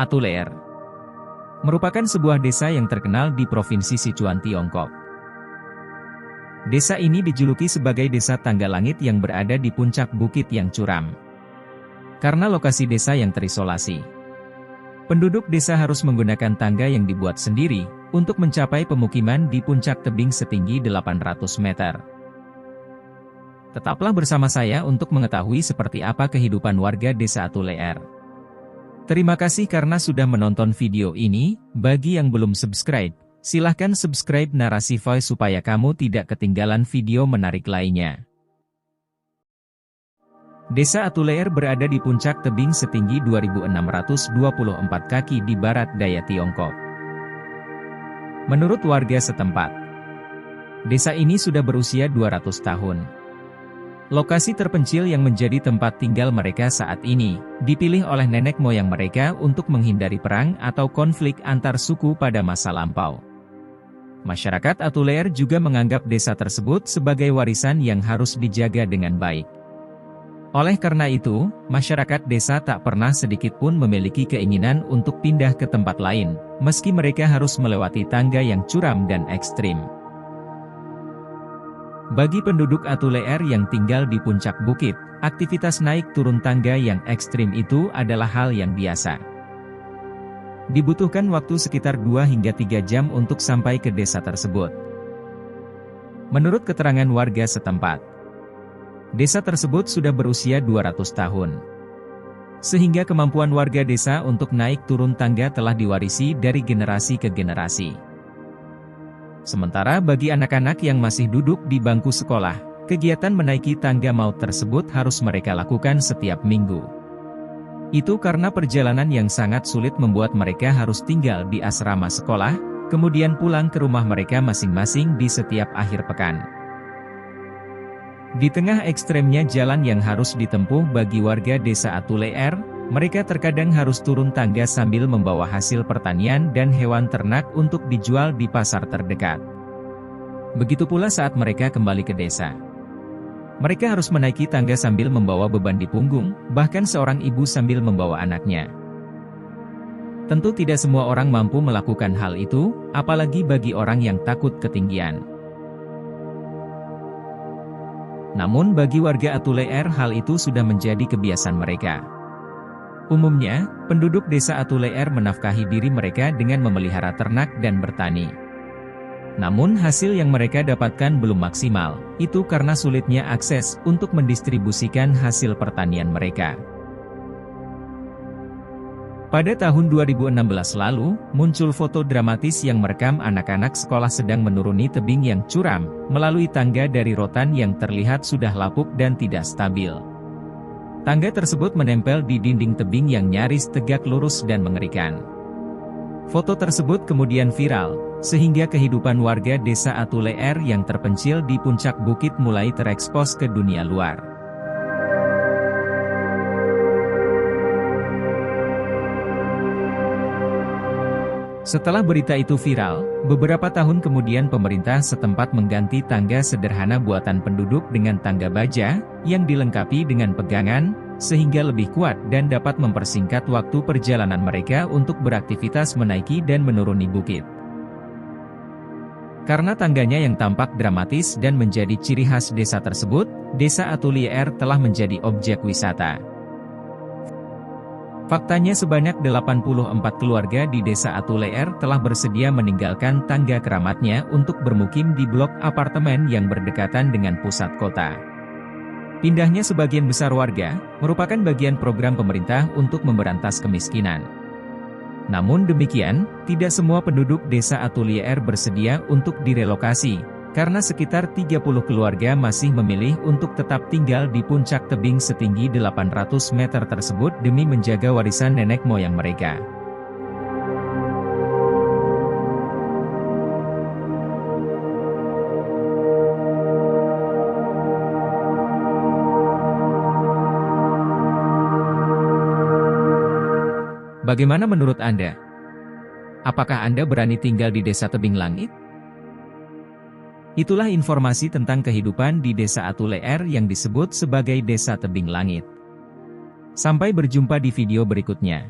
Atuleer merupakan sebuah desa yang terkenal di Provinsi Sichuan, Tiongkok. Desa ini dijuluki sebagai desa tangga langit yang berada di puncak bukit yang curam. Karena lokasi desa yang terisolasi, penduduk desa harus menggunakan tangga yang dibuat sendiri untuk mencapai pemukiman di puncak tebing setinggi 800 meter. Tetaplah bersama saya untuk mengetahui seperti apa kehidupan warga desa Atuleer. Terima kasih karena sudah menonton video ini. Bagi yang belum subscribe, silahkan subscribe Narasi Voice supaya kamu tidak ketinggalan video menarik lainnya. Desa Atuleer berada di puncak tebing setinggi 2.624 kaki di barat daya Tiongkok. Menurut warga setempat, desa ini sudah berusia 200 tahun. Lokasi terpencil yang menjadi tempat tinggal mereka saat ini, dipilih oleh nenek moyang mereka untuk menghindari perang atau konflik antar suku pada masa lampau. Masyarakat Atuleer juga menganggap desa tersebut sebagai warisan yang harus dijaga dengan baik. Oleh karena itu, masyarakat desa tak pernah sedikit pun memiliki keinginan untuk pindah ke tempat lain, meski mereka harus melewati tangga yang curam dan ekstrim. Bagi penduduk Atuleer yang tinggal di puncak bukit, aktivitas naik turun tangga yang ekstrim itu adalah hal yang biasa. Dibutuhkan waktu sekitar 2 hingga 3 jam untuk sampai ke desa tersebut. Menurut keterangan warga setempat, desa tersebut sudah berusia 200 tahun. Sehingga kemampuan warga desa untuk naik turun tangga telah diwarisi dari generasi ke generasi. Sementara bagi anak-anak yang masih duduk di bangku sekolah, kegiatan menaiki tangga maut tersebut harus mereka lakukan setiap minggu. Itu karena perjalanan yang sangat sulit membuat mereka harus tinggal di asrama sekolah, kemudian pulang ke rumah mereka masing-masing di setiap akhir pekan. Di tengah ekstremnya jalan yang harus ditempuh bagi warga desa Atuleer, mereka terkadang harus turun tangga sambil membawa hasil pertanian dan hewan ternak untuk dijual di pasar terdekat. Begitu pula saat mereka kembali ke desa. Mereka harus menaiki tangga sambil membawa beban di punggung, bahkan seorang ibu sambil membawa anaknya. Tentu tidak semua orang mampu melakukan hal itu, apalagi bagi orang yang takut ketinggian. Namun bagi warga Atuleer hal itu sudah menjadi kebiasaan mereka. Umumnya, penduduk desa Atuleer menafkahi diri mereka dengan memelihara ternak dan bertani. Namun hasil yang mereka dapatkan belum maksimal, itu karena sulitnya akses untuk mendistribusikan hasil pertanian mereka. Pada tahun 2016 lalu, muncul foto dramatis yang merekam anak-anak sekolah sedang menuruni tebing yang curam, melalui tangga dari rotan yang terlihat sudah lapuk dan tidak stabil. Tangga tersebut menempel di dinding tebing yang nyaris tegak lurus dan mengerikan. Foto tersebut kemudian viral, sehingga kehidupan warga desa Atuleer yang terpencil di puncak bukit mulai terekspos ke dunia luar. Setelah berita itu viral, beberapa tahun kemudian pemerintah setempat mengganti tangga sederhana buatan penduduk dengan tangga baja, yang dilengkapi dengan pegangan, sehingga lebih kuat dan dapat mempersingkat waktu perjalanan mereka untuk beraktivitas menaiki dan menuruni bukit. Karena tangganya yang tampak dramatis dan menjadi ciri khas desa tersebut, desa Atuleer telah menjadi objek wisata. Faktanya sebanyak 84 keluarga di desa Atuleer telah bersedia meninggalkan tangga keramatnya untuk bermukim di blok apartemen yang berdekatan dengan pusat kota. Pindahnya sebagian besar warga, merupakan bagian program pemerintah untuk memberantas kemiskinan. Namun demikian, tidak semua penduduk desa Atuleer bersedia untuk direlokasi, karena sekitar 30 keluarga masih memilih untuk tetap tinggal di puncak tebing setinggi 800 meter tersebut demi menjaga warisan nenek moyang mereka. Bagaimana menurut Anda? Apakah Anda berani tinggal di desa tebing langit? Itulah informasi tentang kehidupan di desa Atuleer yang disebut sebagai desa tebing langit. Sampai berjumpa di video berikutnya.